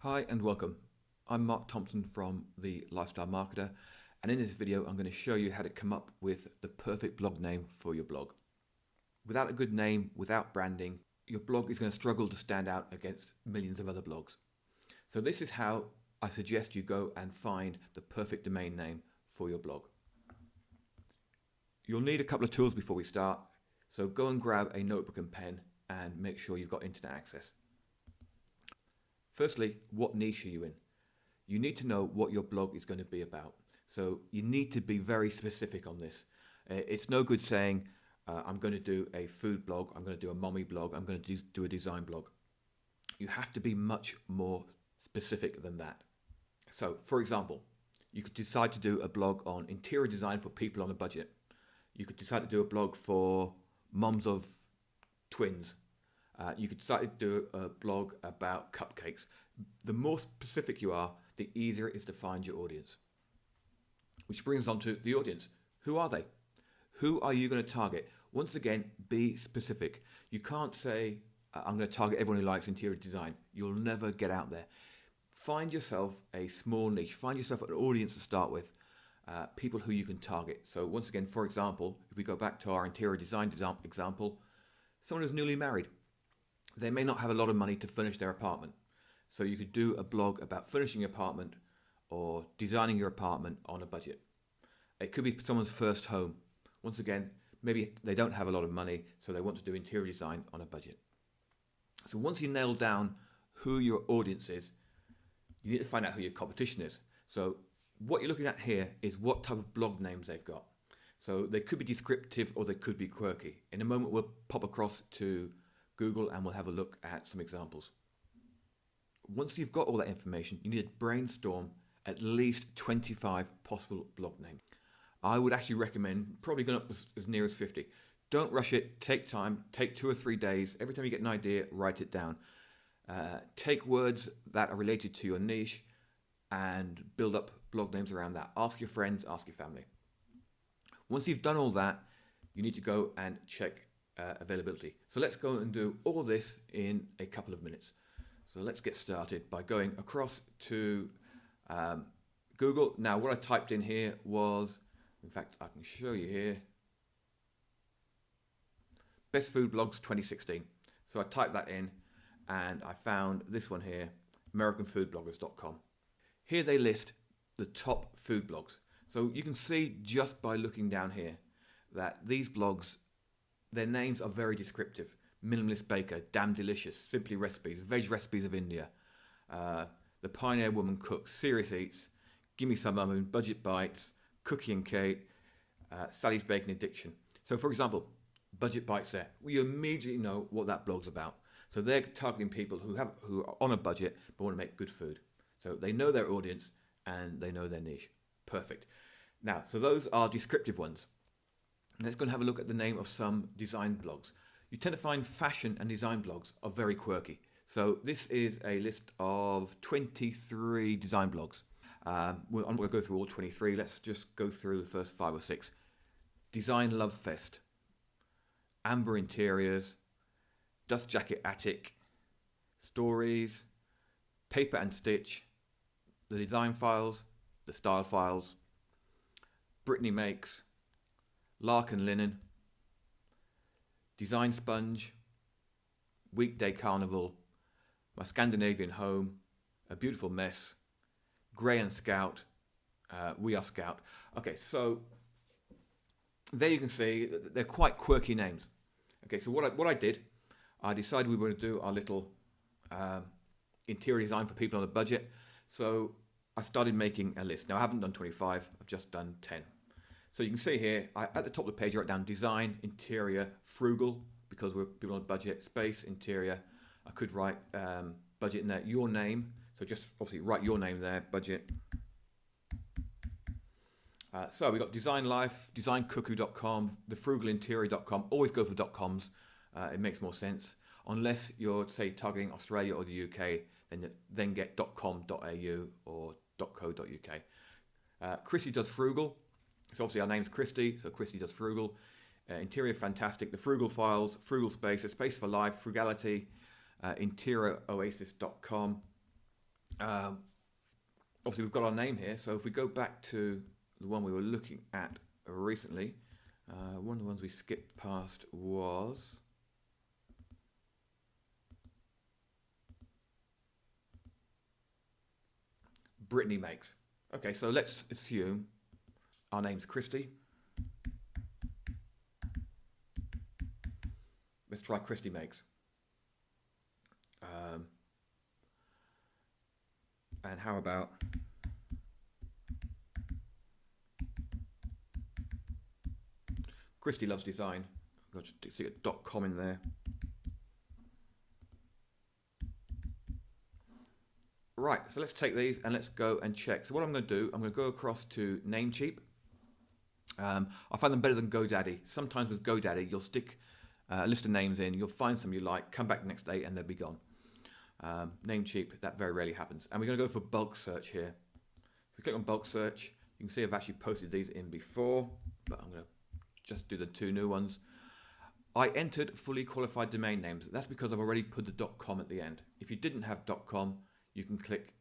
Hi and welcome. I'm Mark Thompson from The Lifestyle Marketer, and in this video I'm going to show you how to come up with the perfect blog name for your blog. Without a good name, without branding, your blog is going to struggle to stand out against millions of other blogs. So this is how I suggest you go and find the perfect domain name for your blog. You'll need a couple of tools before we start, so go and grab a notebook and pen and make sure you've got internet access. Firstly, what niche are you in? You need to know what your blog is going to be about. So you need to be very specific on this. It's no good saying, I'm going to do a food blog, I'm going to do a mommy blog, I'm going to do a design blog. You have to be much more specific than that. So, for example, you could decide to do a blog on interior design for people on a budget. You could decide to do a blog for moms of twins. You could decide to do a blog about cupcakes. The more specific you are, the easier it is to find your audience. Which brings us on to the audience. Who are they? Who are you going to target? Once again, be specific. You can't say, I'm going to target everyone who likes interior design. You'll never get out there. Find yourself a small niche. Find yourself an audience to start with. People who you can target. So once again, for example, if we go back to our interior design example, someone who's newly married. They may not have a lot of money to furnish their apartment. So you could do a blog about furnishing your apartment or designing your apartment on a budget. It could be someone's first home. Once again, maybe they don't have a lot of money, so they want to do interior design on a budget. So once you nail down who your audience is, you need to find out who your competition is. So what you're looking at here is what type of blog names they've got. So they could be descriptive or they could be quirky. In a moment, we'll pop across to Google and we'll have a look at some examples. Once you've got all that information, you need to brainstorm at least 25 possible blog names. I would actually recommend probably going up as near as 50. Don't rush it, take time, take 2 or 3 days. Every time you get an idea, write it down. Take words that are related to your niche and build up blog names around that. Ask your friends, ask your family. Once you've done all that, you need to go and check availability. So let's go and do all this in a couple of minutes. So let's get started by going across to Google. Now what I typed in here was, in fact I can show you here, Best Food Blogs 2016. So I typed that in and I found this one here, AmericanFoodBloggers.com. Here they list the top food blogs. So you can see just by looking down here that these blogs, their names are very descriptive. Minimalist Baker, Damn Delicious, Simply Recipes, Veg Recipes of India, The Pioneer Woman Cooks, Serious Eats, Gimme Some Lemon, Budget Bites, Cookie and Kate, Sally's Baking Addiction. So for example, Budget Bites there, well, you immediately know what that blog's about. So they're targeting people who are on a budget but want to make good food. So they know their audience and they know their niche. Perfect. Now, so those are descriptive ones. Let's go and have a look at the name of some design blogs. You tend to find fashion and design blogs are very quirky. So this is a list of 23 design blogs. I'm not going to go through all 23. Let's just go through the first 5 or 6. Design Love Fest, Amber Interiors, Dust Jacket Attic, Stories, Paper and Stitch, The Design Files, The Style Files, Brittany Makes, Larkin Linen, Design Sponge, Weekday Carnival, My Scandinavian Home, A Beautiful Mess, Grey and Scout, We Are Scout. Okay, so there you can see they're quite quirky names. Okay, so what I did, I decided we were going to do our little interior design for people on a budget. So I started making a list. Now I haven't done 25, I've just done 10. So you can see here, at the top of the page, I wrote down design, interior, frugal, because we're people on a budget, space, interior. I could write budget in there, your name. So just obviously write your name there, budget. So we've got Design Life, designcuckoo.com, thefrugalinterior.com. Always go for .coms. It makes more sense. Unless you're, say, targeting Australia or the UK, then get .com.au or .co.uk. Chrissy does frugal. So obviously our name's Christy, so Christy does frugal. Interior fantastic, the frugal files, frugal space, a space for life, frugality, interioroasis.com. Um, Obviously, we've got our name here. So if we go back to the one we were looking at recently, one of the ones we skipped past was Brittany Makes. Okay, so let's assume our name's Christy. Let's try Christy Makes. And how about Christy Loves Design? Got to see a .com in there. Right, so let's take these and let's go and check. So what I'm going to do, I'm going to go across to Namecheap. I find them better than GoDaddy. Sometimes with GoDaddy, you'll stick a list of names in, you'll find some you like, come back the next day and they'll be gone. Namecheap, that very rarely happens. And we're going to go for bulk search here. If we click on bulk search, you can see I've actually posted these in before, but I'm going to just do the two new ones. I entered fully qualified domain names. That's because I've already put the .com at the end. If you didn't have .com, you can click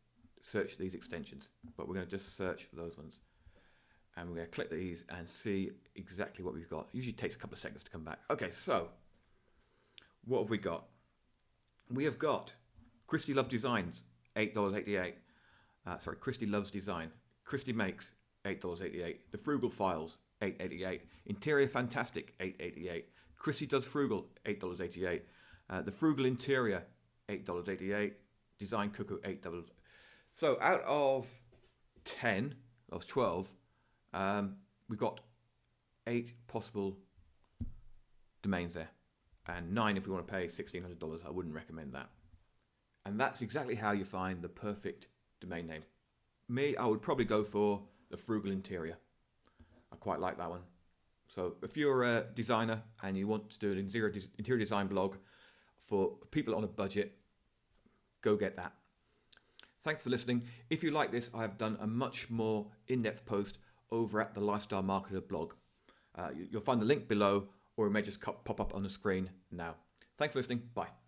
search these extensions, but we're going to just search those ones. And we're going to click these and see exactly what we've got. It usually takes a couple of seconds to come back. Okay, so what have we got? We have got Christy Loves Designs, $8.88. Christy Loves Design. Christy Makes, $8.88. The Frugal Files, $8.88. Interior Fantastic, $8.88. Christy Does Frugal, $8.88. The Frugal Interior, $8.88. Design Cuckoo, $8. So out of 10, of 12, we've got 8 possible domains there. And 9 if we want to pay $1,600. I wouldn't recommend that. And that's exactly how you find the perfect domain name. Me, I would probably go for the Frugal Interior. I quite like that one. So if you're a designer and you want to do an interior design blog for people on a budget, go get that. Thanks for listening. If you like this, I have done a much more in-depth post over at the Lifestyle Marketer blog. You'll find the link below, or it may just pop up on the screen now. Thanks for listening. Bye.